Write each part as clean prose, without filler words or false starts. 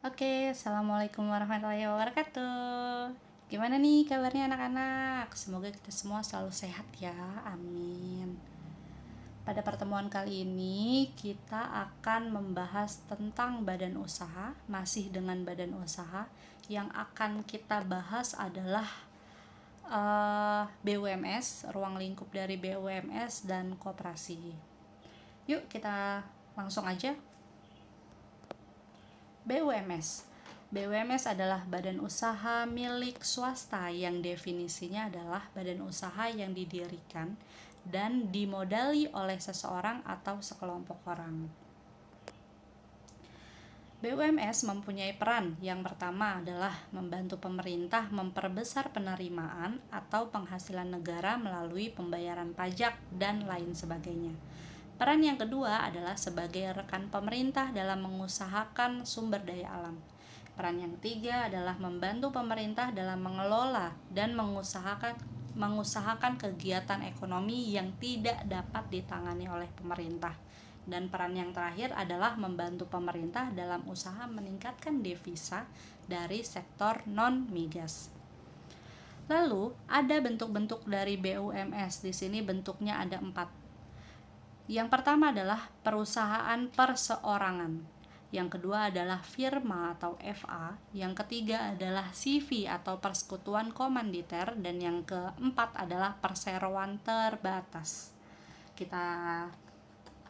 Oke, assalamualaikum warahmatullahi wabarakatuh. Gimana nih kabarnya anak-anak? Semoga kita semua selalu sehat ya, amin. Pada pertemuan kali ini kita akan membahas tentang badan usaha, masih dengan badan usaha. Yang akan kita bahas adalah BUMS, ruang lingkup dari BUMS dan koperasi. Yuk kita langsung aja. BUMS. BUMS adalah badan usaha milik swasta yang definisinya adalah badan usaha yang didirikan dan dimodali oleh seseorang atau sekelompok orang. BUMS mempunyai peran. Yang pertama adalah membantu pemerintah memperbesar penerimaan atau penghasilan negara melalui pembayaran pajak dan lain sebagainya. Peran yang kedua adalah sebagai rekan pemerintah dalam mengusahakan sumber daya alam. Peran yang ketiga adalah membantu pemerintah dalam mengelola dan mengusahakan kegiatan ekonomi yang tidak dapat ditangani oleh pemerintah. Dan peran yang terakhir adalah membantu pemerintah dalam usaha meningkatkan devisa dari sektor non-migas. Lalu ada bentuk-bentuk dari BUMS. Di sini bentuknya ada 4. Yang pertama adalah perusahaan perseorangan. Yang kedua adalah firma atau FA. Yang ketiga adalah CV atau persekutuan komanditer. Dan yang keempat adalah perseroan terbatas. Kita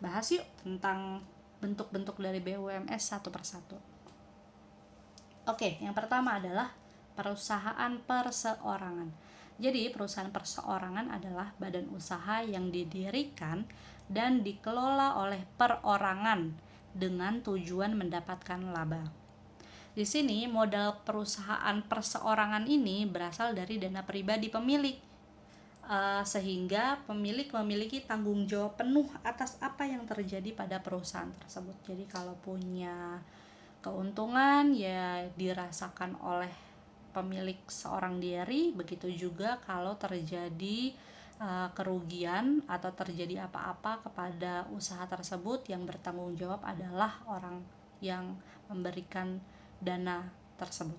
bahas yuk tentang bentuk-bentuk dari BUMS satu persatu. Oke, yang pertama adalah perusahaan perseorangan. Jadi perusahaan perseorangan adalah badan usaha yang didirikan dan dikelola oleh perorangan dengan tujuan mendapatkan laba. Di sini modal perusahaan perseorangan ini berasal dari dana pribadi pemilik, sehingga pemilik memiliki tanggung jawab penuh atas apa yang terjadi pada perusahaan tersebut. Jadi kalau punya keuntungan ya dirasakan oleh pemilik seorang diri, begitu juga kalau terjadi kerugian atau terjadi apa-apa kepada usaha tersebut, yang bertanggung jawab adalah orang yang memberikan dana tersebut.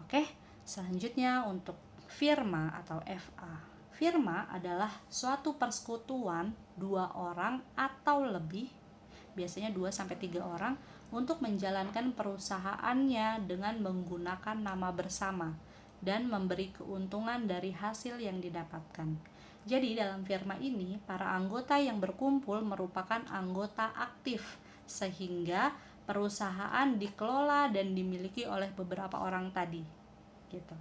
Oke, selanjutnya untuk firma atau FA. Firma adalah suatu persekutuan 2 orang atau lebih, biasanya 2-3 orang, untuk menjalankan perusahaannya dengan menggunakan nama bersama dan memberi keuntungan dari hasil yang didapatkan. Jadi dalam firma ini, para anggota yang berkumpul merupakan anggota aktif, sehingga perusahaan dikelola dan dimiliki oleh beberapa orang tadi. Gitu.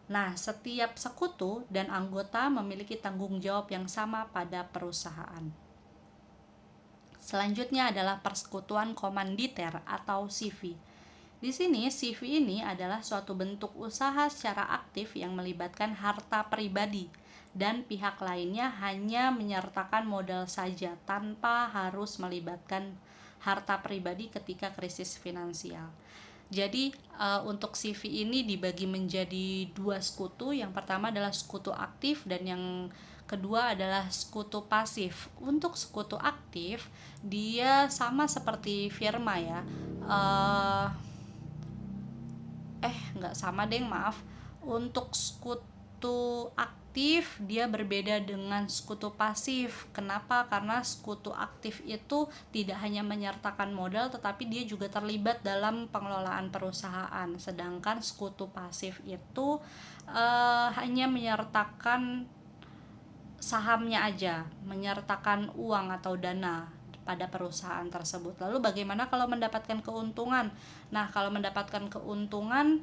Nah, setiap sekutu dan anggota memiliki tanggung jawab yang sama pada perusahaan. Selanjutnya adalah persekutuan komanditer atau CV. Di sini CV ini adalah suatu bentuk usaha secara aktif yang melibatkan harta pribadi dan pihak lainnya hanya menyertakan modal saja tanpa harus melibatkan harta pribadi ketika krisis finansial. Jadi untuk CV ini dibagi menjadi 2 sekutu. Yang pertama adalah sekutu aktif dan yang kedua adalah sekutu pasif. Untuk sekutu aktif dia sama seperti firma ya. Nggak sama deh, maaf. Untuk sekutu aktif dia berbeda dengan sekutu pasif. Kenapa? Karena sekutu aktif itu tidak hanya menyertakan modal, tetapi dia juga terlibat dalam pengelolaan perusahaan. Sedangkan sekutu pasif itu hanya menyertakan sahamnya aja, menyertakan uang atau dana pada perusahaan tersebut. Lalu bagaimana kalau mendapatkan keuntungan? Nah, kalau mendapatkan keuntungan,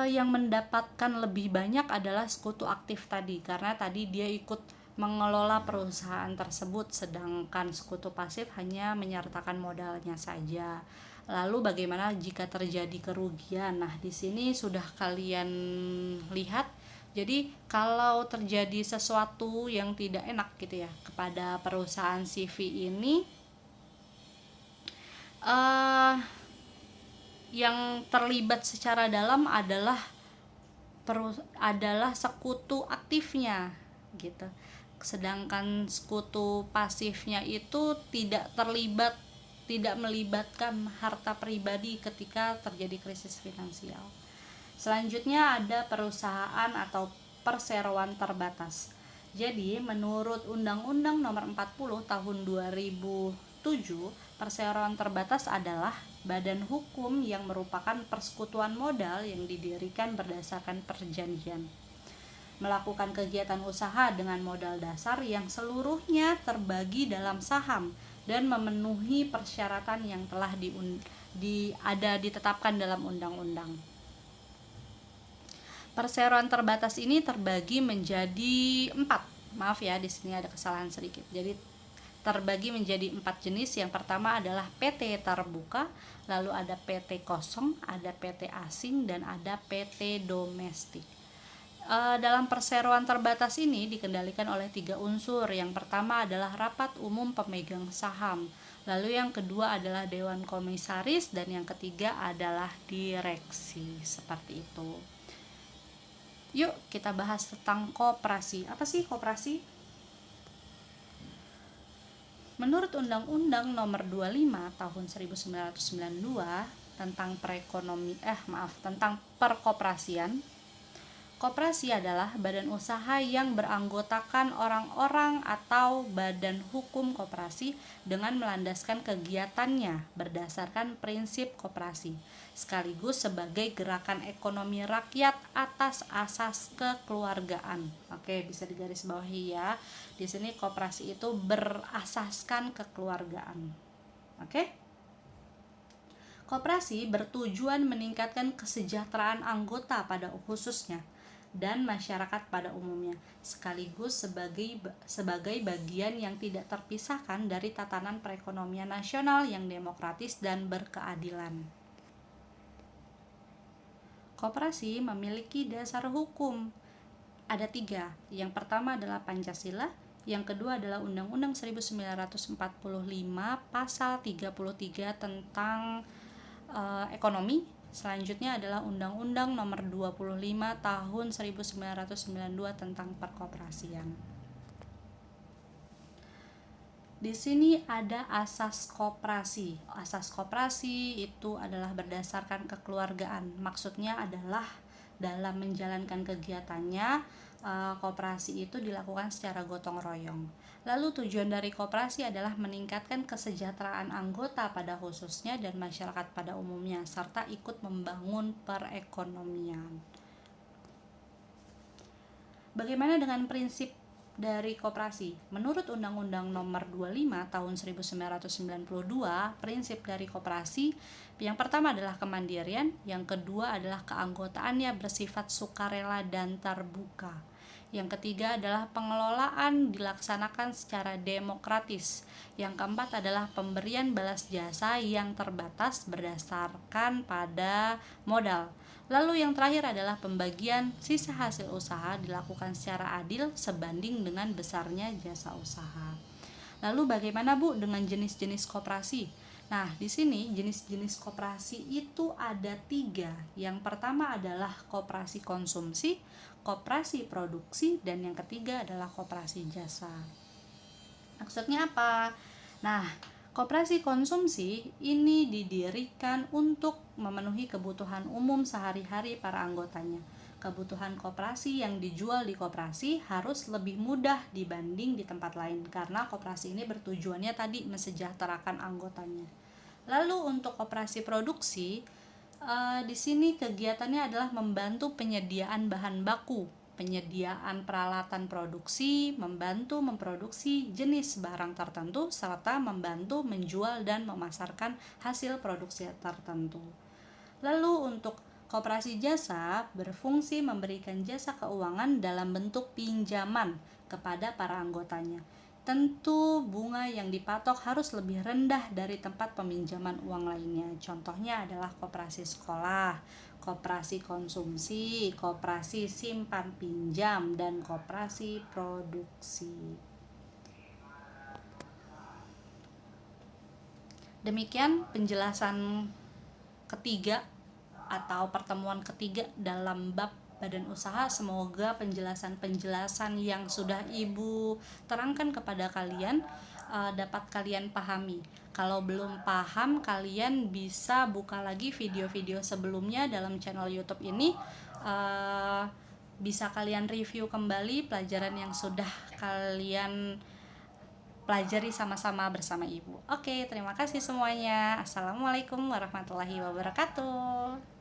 yang mendapatkan lebih banyak adalah sekutu aktif tadi, karena tadi dia ikut mengelola perusahaan tersebut, sedangkan sekutu pasif hanya menyertakan modalnya saja. Lalu bagaimana jika terjadi kerugian? Nah, di sini sudah kalian lihat. Jadi kalau terjadi sesuatu yang tidak enak gitu ya kepada perusahaan CV ini, yang terlibat secara dalam adalah sekutu aktifnya gitu. Sedangkan sekutu pasifnya itu tidak terlibat tidak melibatkan harta pribadi ketika terjadi krisis finansial. Selanjutnya ada perusahaan atau perseroan terbatas. Jadi, menurut Undang-Undang Nomor 40 Tahun 2007, perseroan terbatas adalah badan hukum yang merupakan persekutuan modal yang didirikan berdasarkan perjanjian, melakukan kegiatan usaha dengan modal dasar yang seluruhnya terbagi dalam saham dan memenuhi persyaratan yang telah ditetapkan dalam undang-undang. Perseroan terbatas ini terbagi menjadi 4. Maaf ya, di sini ada kesalahan sedikit. Jadi terbagi menjadi 4 jenis. Yang pertama adalah PT terbuka, lalu ada PT kosong, ada PT asing, dan ada PT domestik. Dalam perseroan terbatas ini dikendalikan oleh 3 unsur. Yang pertama adalah rapat umum pemegang saham, lalu yang kedua adalah dewan komisaris, dan yang ketiga adalah direksi. Seperti itu. Yuk kita bahas tentang koperasi. Apa sih koperasi? Menurut Undang-Undang Nomor 25 Tahun 1992 tentang tentang perkoperasian, koperasi adalah badan usaha yang beranggotakan orang-orang atau badan hukum koperasi dengan melandaskan kegiatannya berdasarkan prinsip koperasi, sekaligus sebagai gerakan ekonomi rakyat atas asas kekeluargaan. Oke, bisa digarisbawahi ya. Di sini koperasi itu berasaskan kekeluargaan. Oke? Koperasi bertujuan meningkatkan kesejahteraan anggota pada khususnya dan masyarakat pada umumnya, sekaligus sebagai bagian yang tidak terpisahkan dari tatanan perekonomian nasional yang demokratis dan berkeadilan. Koperasi memiliki dasar hukum. Ada 3. Yang pertama adalah Pancasila, yang kedua adalah Undang-Undang 1945 pasal 33 tentang ekonomi. Selanjutnya adalah Undang-Undang Nomor 25 Tahun 1992 tentang perkoperasian. Di sini ada asas koperasi. Asas koperasi itu adalah berdasarkan kekeluargaan. Maksudnya adalah dalam menjalankan kegiatannya, koperasi itu dilakukan secara gotong royong. Lalu tujuan dari koperasi adalah meningkatkan kesejahteraan anggota pada khususnya dan masyarakat pada umumnya, serta ikut membangun perekonomian. Bagaimana dengan prinsip dari koperasi? Menurut Undang-Undang Nomor 25 Tahun 1992, prinsip dari koperasi yang pertama adalah kemandirian, yang kedua adalah keanggotaannya bersifat sukarela dan terbuka. Yang ketiga adalah pengelolaan dilaksanakan secara demokratis. Yang keempat adalah pemberian balas jasa yang terbatas berdasarkan pada modal. Lalu yang terakhir adalah pembagian sisa hasil usaha dilakukan secara adil sebanding dengan besarnya jasa usaha. Lalu bagaimana Bu dengan jenis-jenis koperasi? Nah, di sini jenis-jenis koperasi itu ada 3. Yang pertama adalah koperasi konsumsi, koperasi produksi, dan yang ketiga adalah koperasi jasa. Maksudnya apa? Nah, koperasi konsumsi ini didirikan untuk memenuhi kebutuhan umum sehari-hari para anggotanya. Kebutuhan koperasi yang dijual di koperasi harus lebih mudah dibanding di tempat lain karena koperasi ini bertujuannya tadi mensejahterakan anggotanya. Lalu untuk koperasi produksi, di sini kegiatannya adalah membantu penyediaan bahan baku, penyediaan peralatan produksi, membantu memproduksi jenis barang tertentu, serta membantu menjual dan memasarkan hasil produksi tertentu. Lalu untuk koperasi jasa berfungsi memberikan jasa keuangan dalam bentuk pinjaman kepada para anggotanya. Tentu bunga yang dipatok harus lebih rendah dari tempat peminjaman uang lainnya. Contohnya adalah koperasi sekolah, koperasi konsumsi, koperasi simpan pinjam, dan koperasi produksi. Demikian penjelasan ketiga atau pertemuan ketiga dalam bab badan usaha. Semoga penjelasan-penjelasan yang sudah Ibu terangkan kepada kalian dapat kalian pahami. Kalau belum paham, kalian bisa buka lagi video-video sebelumnya dalam channel YouTube ini. uh, Bisa kalian review kembali pelajaran yang sudah kalian pelajari sama-sama bersama ibu. Oke, terima kasih semuanya. Assalamualaikum warahmatullahi wabarakatuh.